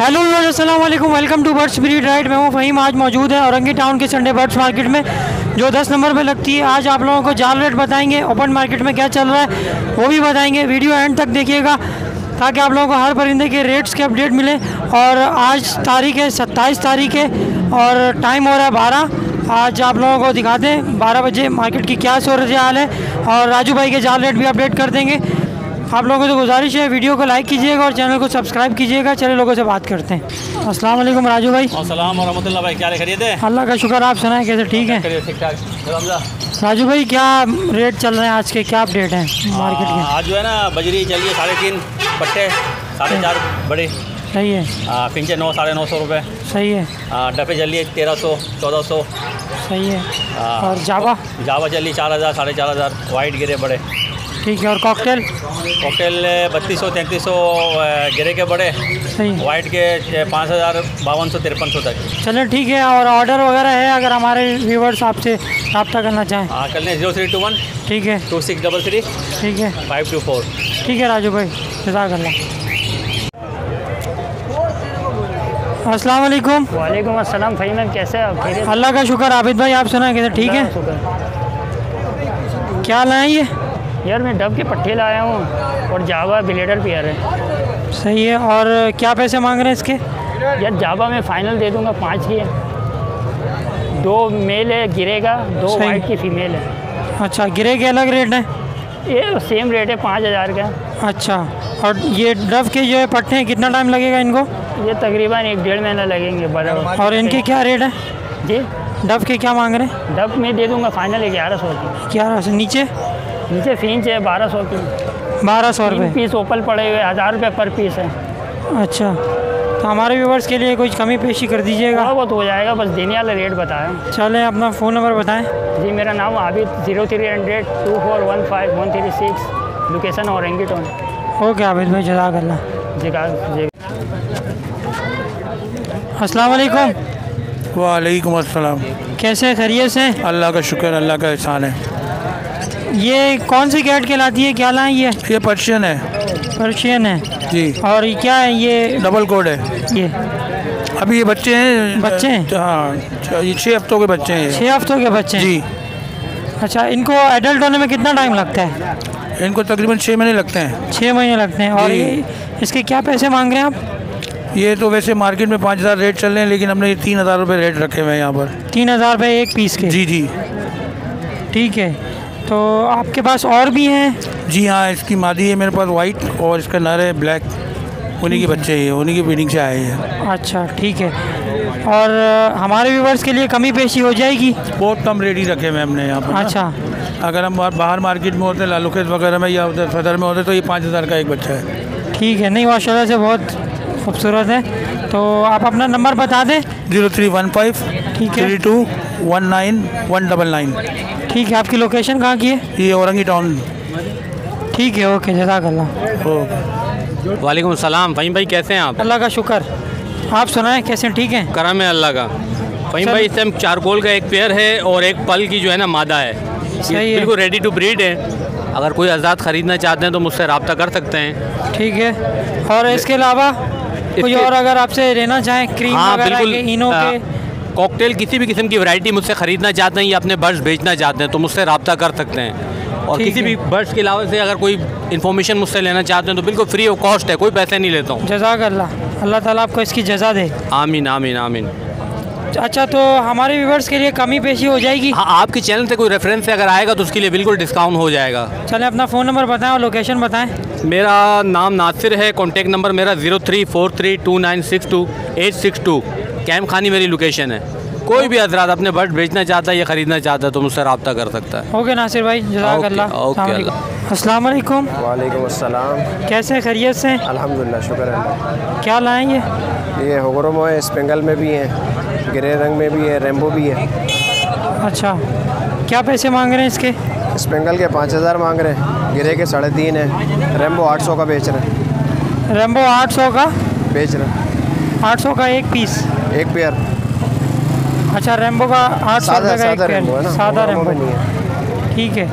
Hello viewers, अस्सलाम वालेकुम, welcome to birds breed ride. मैं हूँ फ़हीम। आज मौजूद है औरंगी टाउन के संडे बर्ड्स मार्केट में जो 10 नंबर पे लगती है। आज आप लोगों को जाल रेट बताएंगे, ओपन मार्केट में क्या चल रहा है वो भी बताएंगे। वीडियो एंड तक देखिएगा ताकि आप लोगों को हर परिंदे के रेट्स के अपडेट मिले। और आज तारीख है 27 तारीख है और टाइम हो रहा है 12। आज आप लोगों को दिखाते हैं 12 बजे मार्केट की क्या सूरत हाल है और राजू भाई के जाल रेट भी अपडेट कर देंगे। आप लोगों से गुजारिश है वीडियो को लाइक कीजिएगा और चैनल को सब्सक्राइब कीजिएगा। चले लोगों से बात करते हैं। अस्सलाम वालेकुम राजू भाई। अस्सलाम वरहमतुल्लाह भाई, क्या खरीद है? अल्लाह का शुक्र, आप सुनाएं कैसे? ठीक है ठीक ठाक। राजू भाई, क्या रेट चल रहे हैं आज के, क्या अपडेट हैं मार्केट के? आज जो है ना बजरी चलिए 3.5 पट्टे 4.5 बड़े। सही है। पिंचे 9 साढ़े 900 रुपये। सही है। डफे चलिए 1300 1400। सही है। और जावा चलिए 4000 4.5 वाइट गिरे बड़े। ठीक है। और कॉकटेल 3200 3300 गिरे के बड़े। सही। वाइट के 5000 5200 5300 तक। चलो ठीक है। और ऑर्डर वगैरह है अगर हमारे व्यूवर्स आपसे रब्ता करना चाहें? हाँ कर लें 0321 ठीक है 2633 ठीक है 524। ठीक है राजू भाई, जज़ाकल्लाह। अस्सलाम वालेकुम। वालेकुम अस्सलाम। फ़हीम मैम कैसे हैं आप? अल्लाह का शुक्र। आबिद भाई आप सुना कैसे? ठीक है। क्या लाएँ ये? यार मैं डब के पट्टे लाया हूँ और जावा ब्लेडर पेयर है। सही है। और क्या पैसे मांग रहे हैं इसके? यार जावा में फ़ाइनल दे दूँगा 5 की है। 2 मेल है गिरे का, 2 वाइट की फ़ीमेल है। अच्छा, गिरे के अलग रेट है? ये सेम रेट है 5000 का। अच्छा। और ये डब के जो है पट्टे हैं, कितना टाइम लगेगा इनको? ये तकरीबन 1-1.5 महीना लगेंगे बराबर। और इनके क्या रेट है जी? डब के क्या मांग रहे हैं? डब में दे दूँगा फ़ाइनल 1100 की। 1100। नीचे फींच है 1200 की। 1200 रुपये। पीस ओपल पड़े हुए 1000 रुपये पर पीस है। अच्छा, तो हमारे व्यूवर्स के लिए कुछ कमी पेशी कर दीजिएगा। बहुत हो जाएगा, बस देने वाला रेट बताएं। चलें, अपना फ़ोन नंबर बताएं। जी मेरा नाम Abid, 0300 2415 136, location Orangi town. Okay Abid भाई, जज़ाकल्लाह। जी। अस्सलाम वालेकुम। वालेकुम अस्सलाम। कैसे, खैरियत से? अल्लाह का शुक्र, अल्लाह का एहसान है। ये कौन सी कैट कहलाती है, क्या लाएँ ये? पर्शियन है। पर्शियन है जी। और ये क्या है? ये डबल कोड है। ये अभी ये बच्चे हैं। बच्चे हैं? हाँ, ये 6 हफ्तों के बच्चे हैं। 6 हफ्तों के बच्चे हैं? जी। अच्छा, इनको एडल्ट होने में कितना टाइम लगता है? इनको तकरीबन 6 महीने लगते हैं। 6 महीने लगते हैं। और ये इसके क्या पैसे मांग रहे हैं आप? ये तो वैसे मार्केट में 5000 रेट चल रहे हैं, लेकिन हमने ये 3000 रुपये रेट रखे हुए हैं यहाँ पर। 3000 रुपये एक पीस के? जी जी। ठीक है। तो आपके पास और भी हैं? जी हाँ, इसकी मादी है मेरे पास वाइट और इसका नर है ब्लैक। उन्हीं के बच्चे हैं, उन्हीं की ब्रीडिंग से आए हैं। अच्छा ठीक है। और हमारे व्यूवर्स के लिए कमी पेशी हो जाएगी? बहुत कम रेट ही रखे हुए हमने यहाँ पर। अच्छा। अगर हम बाहर मार्केट में होते, लालूकेस वगैरह में या उधर सदर में होते, तो ये 5000 का एक बच्चा है। ठीक है। नहीं, माशाल्लाह से बहुत खूबसूरत है। तो आप अपना नंबर बता दें। 0315 ठीक है 3219 199। ठीक है। आपकी लोकेशन कहाँ की है? ये औरंगी टाउन। ठीक है, ओके, जज़ाकल्लाह। वालेकुम सलाम। फ़हीम भाई कैसे हैं आप? अल्लाह का शुक्र। आप सुनाएं कैसे? ठीक है, करम है अल्लाह का। फ़हीम भाई इस टाइम चारकोल का एक पेयर है और एक पल की जो है ना मादा है। सही है। बिल्कुल रेडी टू ब्रीड है। अगर कोई आज़ाद ख़रीदना चाहते हैं तो मुझसे रब्ता कर सकते हैं। ठीक है। और इसके अलावा कोई और अगर आपसे लेना चाहें, क्रीम वगैरह के, इनो के, कॉकटेल किसी भी किस्म की वैरायटी मुझसे ख़रीदना चाहते हैं या अपने बर्ड्स बेचना चाहते हैं तो मुझसे रब्ता कर सकते हैं। और किसी भी बर्ड्स के अलावा से अगर कोई इन्फॉर्मेशन मुझसे लेना चाहते हैं तो बिल्कुल फ्री ऑफ कॉस्ट है, कोई पैसे नहीं लेता हूँ। जज़ाकल्लाह। अल्लाह ताला आपको इसकी जज़ा दे। आमीन आमीन आमीन। अच्छा, तो हमारे व्यूवर्स के लिए कमी पेशी हो जाएगी? हाँ, आपके चैनल से कोई रेफरेंस से अगर आएगा तो उसके लिए बिल्कुल डिस्काउंट हो जाएगा। चलें, अपना फ़ोन नंबर बताएं और लोकेशन बताएं। मेरा नाम नासिर है। कॉन्टैक्ट नंबर मेरा 03432962 कैम खानी मेरी लोकेशन है। कोई भी हजरात अपने बर्ड बेचना चाहता है या ख़रीदना चाहता है तो मुझसे रब्ता कर सकता है। ओके नासिर भाई, जज़ाकल्लाह। अस्सलाम वालेकुम। वालेकुम अस्सलाम। कैसे, खैरियत से? अल्हम्दुलिल्लाह, शुक्र है। क्या लाएँ ये होगरोमो है, स्पेंगल में भी है, ग्रे रंग में भी है, रेम्बो भी है। अच्छा, क्या पैसे मांग रहे हैं इसके? स्पेंगल के 5000 मांग रहे हैं, ग्रे के 3.5 है, रेम्बो 800 का बेच रहे हैं। रेम्बो 800 का बेच रहे हैं। 800 का एक पीस, एक पेयर। अच्छा, रेम्बो का 800 रुपये का एक पेयर, सादा रेम्बो नहीं है। ठीक है।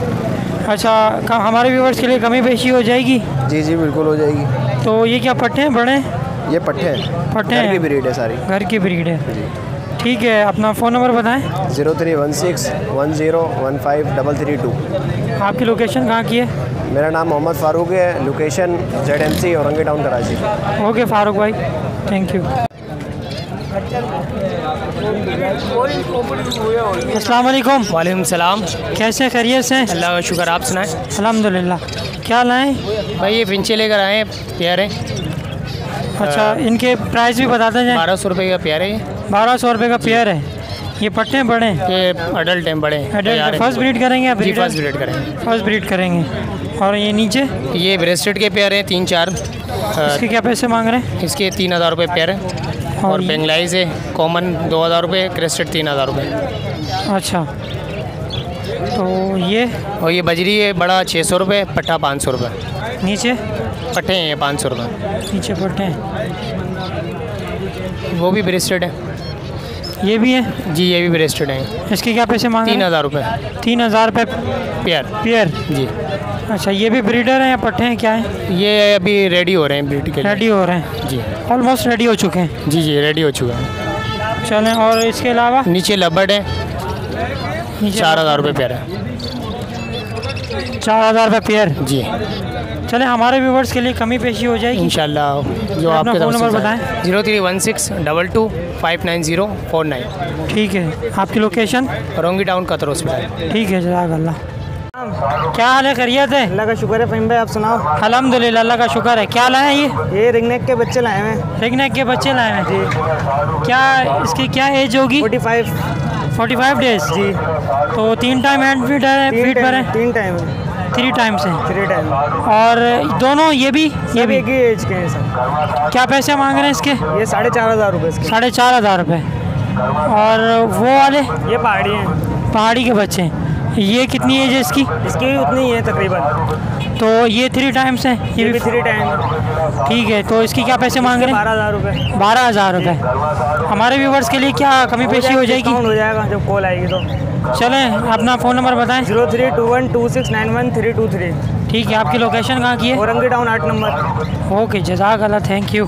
अच्छा, हमारे व्यूवर्स के लिए कमी पेशी हो जाएगी? जी जी बिल्कुल हो जाएगी। तो ये क्या पट्टे हैं बड़े? ये पट्टे हैं, पट्टे घर की हैं, ब्रीड है सारी। घर की ब्रीड है। ठीक है, अपना फ़ोन नंबर बताएं। 0316101532। आपकी लोकेशन कहाँ की है? मेरा नाम मोहम्मद फ़ारूक है, location ZMC Orangi town Karachi. Okay Farooq भाई, थैंक यू। अस्सलाम वालेकुम। वालेकुम सलाम। कैसे खैरियत से? अल्लाह का शुक्र, आप सुनाएं। अल्हम्दुलिल्लाह। क्या लाएं? भाई ये फिंचे लेकर आए हैं, प्यारे। अच्छा, इनके प्राइस भी बताते जाएं। 1200 रुपये का प्यार है ये। 1200 रुपये का पेयर है। ये पट्टे हैं बड़े हैं? ये अडल्ट हैं, बड़े हैं। एडल्ट फर्स्ट ब्रीड करेंगे या जी ब्रीडर? फर्स्ट ब्रीड करेंगे। फर्स्ट ब्रीड करेंगे। और ये नीचे ये ब्रेस्टेड के प्यार हैं 3-4। इसके क्या पैसे मांग रहे हैं? इसके 3000 रुपये प्यार है। और ये- बेंगलाइज है कॉमन 2000 रुपये, क्रेस्टेड 3000 रुपये। अच्छा, तो ये और ये बजरी है बड़ा 600 रुपये, पट्टा 500 रुपये। नीचे पट्टे हैं ये 500 रुपये। नीचे पट्टे हैं। वो भी ब्रेस्टेड है। ये भी है? जी ये भी ब्रेस्टेड हैं। इसके क्या पैसे मांग रहे हैं? 3000 रुपये 3000 रुपये प्यार। पेयर। जी अच्छा, ये भी ब्रीडर हैं या पट्टे हैं, क्या है? ये अभी रेडी हो रहे हैं ब्रीड के लिए। रेडी हो रहे हैं? जी ऑलमोस्ट रेडी हो चुके हैं। जी रेडी हो चुका है। चलें, और इसके अलावा नीचे लबड़ है, नीचे 4000 रुपये प्यार है। 4000 रुपये पेयर। जी चलें, हमारे व्यूवर्स के लिए कमी पेशी हो जाएगी। इंशाल्लाह जो अपना आपके फ़ोन तरफ नंबर से बताएं। 031622259049। ठीक है, आपकी location? Orangi town Qatar hospital. ठीक है, जज़ाकल्लाह। क्या हाल है, खैरियत है? अल्लाह का शुक्र है फ़हीम भाई, आप सुनाओ। अल्हम्दुलिल्लाह, अल्लाह का शुक्र है। क्या लाए हैं ये रिंगनेक के बच्चे लाए हैं। रिंगनेक के बच्चे लाए हैं जी। क्या इसकी क्या एज होगी? 45 डेज जी। तो 3 टाइम एंड फीड है, फीड पर है? 3 टाइम 3 टाइम्स है। 3 टाइम। और दोनों ये भी एक ही एज के हैं सर। क्या पैसे मांग रहे हैं इसके? ये 4500 रुपये इसके। 4500 रुपये। और वो वाले ये पहाड़ी हैं। पहाड़ी के बच्चे हैं। ये कितनी एज है इसकी? इसकी भी उतनी ही है तकरीबन। तो ये 3 टाइम्स है? ये भी 3 टाइम। ठीक है, तो इसकी क्या पैसे मांग रहे हैं? 12000 रुपये। 12000 रुपये। हमारे व्यूवर्स के लिए क्या कमी पेशी हो जाएगी? डिस्काउंट हो जाएगा जब कॉल आएगी तो। चलें, अपना फ़ोन नंबर बताएं। 03212691 ठीक है, आपकी लोकेशन कहाँ की है? Orangi town 8 number. ओके, जज़ाकल्लाह, थैंक यू।